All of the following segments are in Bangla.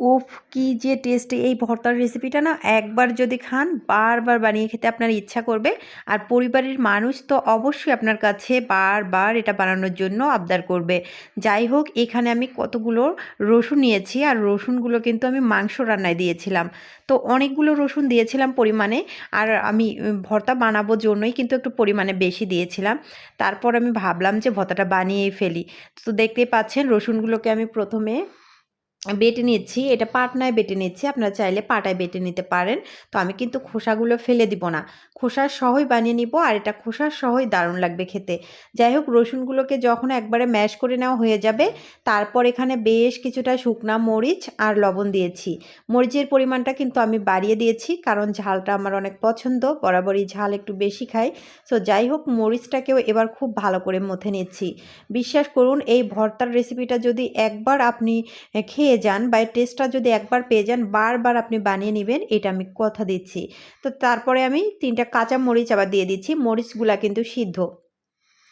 উফ! কি যে টেস্টি এই ভর্তার রেসিপিটা না একবার যদি খান বারবার বানিয়ে খেতে আপনার ইচ্ছা করবে। আর পরিবারের মানুষ তো অবশ্যই আপনার কাছে বারবার এটা বানানোর জন্য আবদার করবে। যাই হোক এখানে আমি কতগুলো রসুন নিয়েছি আর রসুনগুলো কিন্তু আমি মাংস রান্নায় দিয়েছিলাম। তো অনেকগুলো রসুন দিয়েছিলাম পরিমাণে আর আমি ভর্তা বানাবো জন্যই কিন্তু একটু পরিমাণে বেশি দিয়েছিলাম। তারপর আমি ভাবলাম যে ভর্তাটা বানিয়েই ফেলি। তো দেখতেই পাচ্ছেন রসুনগুলোকে আমি প্রথমে বেটে নিচ্ছি। এটা পাটনায় বেটে নিচ্ছি। আপনারা চাইলে পাটায় বেটে নিতে পারেন। তো আমি কিন্তু খোসাগুলো ফেলে দিব না। খোসা সহই বানিয়ে নিব আর এটা খোসা সহই দারুণ লাগবে খেতে। যাই হোক রসুনগুলোকে যখন একবারে ম্যাশ করে নেওয়া হয়ে যাবে, তারপর এখানে বেশ কিছুটা শুকনা মরিচ আর লবণ দিয়েছি। মরিচের পরিমাণটা কিন্তু আমি বাড়িয়ে দিয়েছি কারণ ঝালটা আমার অনেক পছন্দ। বরাবরই ঝাল একটু বেশি খাই। সো যাই হোক মরিচটাকেও এবার খুব ভালো করে মথে নিচ্ছি। বিশ্বাস করুন এই ভর্তার রেসিপিটা যদি একবার আপনি খেয়ে যান বা এর টেস্টটা যদি একবার পেয়ে যান বারবার আপনি বানিয়ে নেবেন এটা আমি কথা দিচ্ছি। তো তারপরে আমি ৩ টা কাঁচা মরিচ আবার দিয়ে দিচ্ছি। মরিচগুলা কিন্তু সিদ্ধ।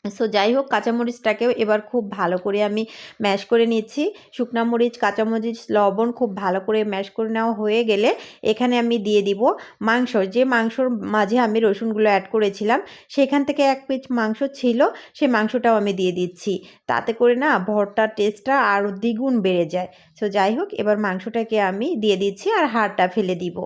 সো যাই হোক কাঁচামরিচটাকেও এবার খুব ভালো করে আমি ম্যাশ করে নিচ্ছি। শুকনা মরিচ, কাঁচামরিচ, লবণ খুব ভালো করে ম্যাশ করে নেওয়া হয়ে গেলে এখানে আমি দিয়ে দিব মাংস। যে মাংসর মাঝে আমি রসুনগুলো অ্যাড করেছিলাম সেখান থেকে ১ পিস মাংস ছিল, সেই মাংসটাও আমি দিয়ে দিচ্ছি। তাতে করে না ভর্তার টেস্টটা আরও দ্বিগুণ বেড়ে যায়। সো যাই হোক এবার মাংসটাকে আমি দিয়ে দিচ্ছি আর হাড়টা ফেলে দিব।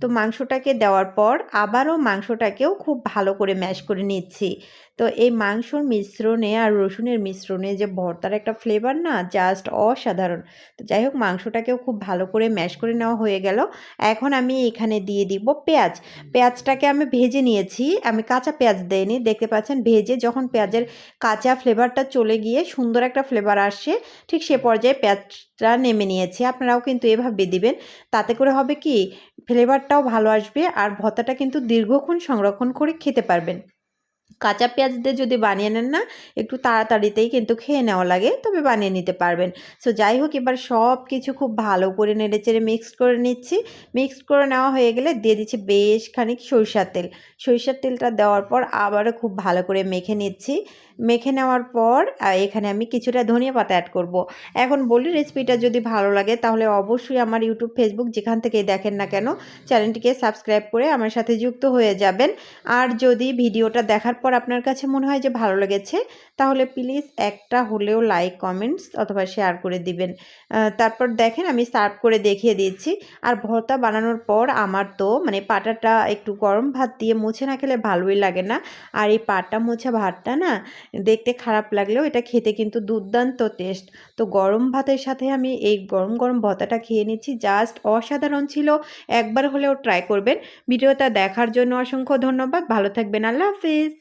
তো মাংসটাকে দেওয়ার পর আবারও মাংসটাকেও খুব ভালো করে ম্যাশ করে নিচ্ছি। তো এই মাংসর মিশ্রণে আর রসুনের মিশ্রণে যে ভর্তার একটা ফ্লেভার না জাস্ট অসাধারণ। তো যাই হোক মাংসটাকেও খুব ভালো করে ম্যাশ করে নেওয়া হয়ে গেল। এখন আমি এখানে দিয়ে দিব পেঁয়াজ। পেঁয়াজটাকে আমি ভেজে নিয়েছি। আমি কাঁচা পেঁয়াজ দেইনি। দেখতে পাচ্ছেন ভেজে যখন পেঁয়াজের কাঁচা ফ্লেভারটা চলে গিয়ে সুন্দর একটা ফ্লেভার আসে, ঠিক সে পর্যায়ে পেঁয়াজটা নেমে নিয়েছি। আপনারাও কিন্তু এভাবে দিবেন। তাতে করে হবে কি ফ্লেভারটাও ভালো আসবে আর ভর্তাটা কিন্তু দীর্ঘক্ষণ সংরক্ষণ করে খেতে পারবেন। কাঁচা পেঁয়াজ দিয়ে যদি বানিয়ে নেন না একটু তাড়াতাড়িতেই কিন্তু খেয়ে নেওয়া লাগে, তবে বানিয়ে নিতে পারবেন। সো যাই হোক এবার সব কিছু খুব ভালো করে নেড়েচেড়ে মিক্সড করে নিচ্ছি। মিক্সড করে নেওয়া হয়ে গেলে দিয়ে দিচ্ছি বেশ খানিক সরিষার তেল। সরিষার তেলটা দেওয়ার পর আবারও খুব ভালো করে মেখে নিচ্ছি। মেখে নেওয়ার পর এখানে আমি কিছুটা ধনিয়া পাতা অ্যাড করব। এখন বলি রেসিপিটা যদি ভালো লাগে তাহলে অবশ্যই আমার ইউটিউব, ফেসবুক যেখান থেকেই দেখেন না কেন চ্যানেলটিকে সাবস্ক্রাইব করে আমার সাথে যুক্ত হয়ে যাবেন। আর যদি ভিডিওটা দেখার পর আপনার কাছে মনে হয় যে ভালো লেগেছে তাহলে প্লিজ একটা হলেও লাইক, কমেন্টস অথবা শেয়ার করে দিবেন। তারপর দেখেন আমি সার্ভ করে দেখিয়ে দিচ্ছি। আর ভর্তা বানানোর পর আমার তো মানে পাটাটা একটু গরম ভাত দিয়ে মুছে না খেলে ভালোই লাগে না। আর এই পাটা মোছা ভাতটা না দেখতে খারাপ লাগলেও এটা খেতে কিন্তু দুর্দান্ত টেস্ট। তো গরম ভাতের সাথে আমি এই গরম গরম ভর্তাটা খেয়ে নিচ্ছি, জাস্ট অসাধারণ ছিল। একবার হলেও ট্রাই করবেন। ভিডিওটা দেখার জন্য অসংখ্য ধন্যবাদ। ভালো থাকবেন। আল্লাহ হাফিজ।